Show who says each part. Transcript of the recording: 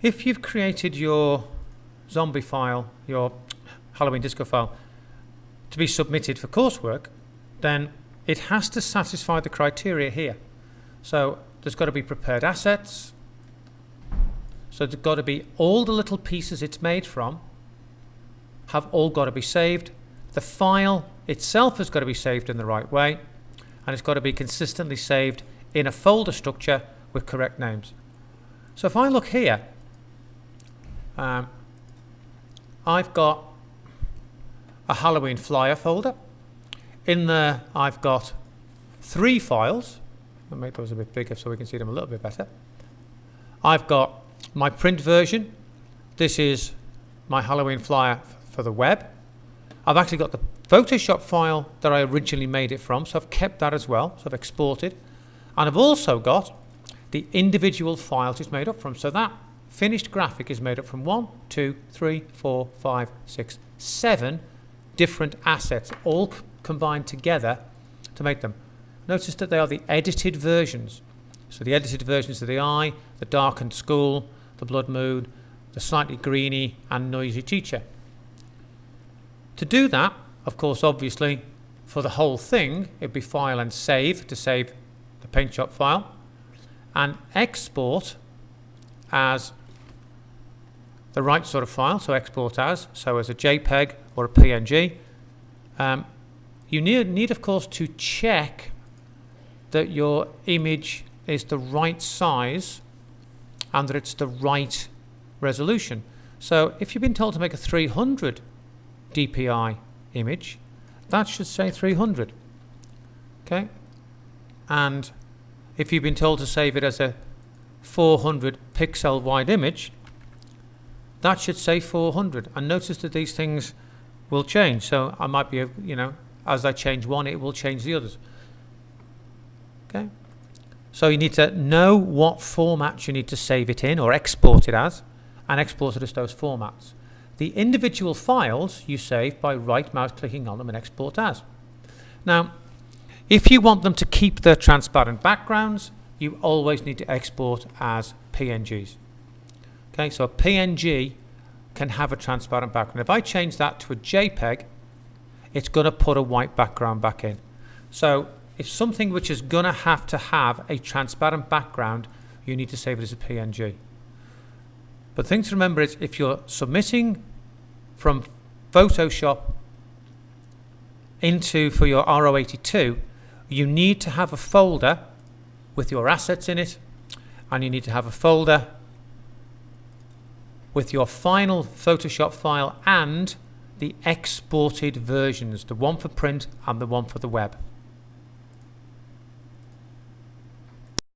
Speaker 1: If you've created your zombie file, your Halloween disco file, to be submitted for coursework, then it has to satisfy the criteria here. So there's got to be prepared assets. So there's got to be all the little pieces it's made from have all got to be saved. The file itself has got to be saved in the right way, and it's got to be consistently saved in a folder structure with correct names. So if I look here, I've got a Halloween flyer folder. In there I've got 3 files. I'll make those a bit bigger so we can see them a little bit better. I've got my print version. This is my Halloween flyer for the web. I've actually got the Photoshop file that I originally made it from, so I've kept that as well, so I've exported. And I've also got the individual files it's made up from. So that finished graphic is made up from 1, 2, 3, 4, 5, 6, 7 different assets, all combined together to make them. Notice that they are the edited versions. So the edited versions are the eye, the darkened school, the blood moon, the slightly greeny and noisy teacher. To do that, of course, obviously, for the whole thing, it'd be file and save to save the paint shop file, and export as the right sort of file, so export as, so as a JPEG or a PNG. You need, of course, to check that your image is the right size and that it's the right resolution. So if you've been told to make a 300 DPI image, that should say 300. Okay? And if you've been told to save it as a 400 pixel wide image, that should say 400. And notice that these things will change. So I might be, as I change one, it will change the others. Okay? So you need to know what format you need to save it in or export it as, and export it as those formats. The individual files you save by right mouse clicking on them and export as. Now, if you want them to keep their transparent backgrounds, you always need to export as PNGs. Okay, so a PNG can have a transparent background. If I change that to a JPEG, it's going to put a white background back in. So if something which is going to have a transparent background, you need to save it as a PNG. But the thing to remember is if you're submitting from Photoshop for your R082, you need to have a folder with your assets in it, and you need to have a folder with your final Photoshop file and the exported versions, the one for print and the one for the web.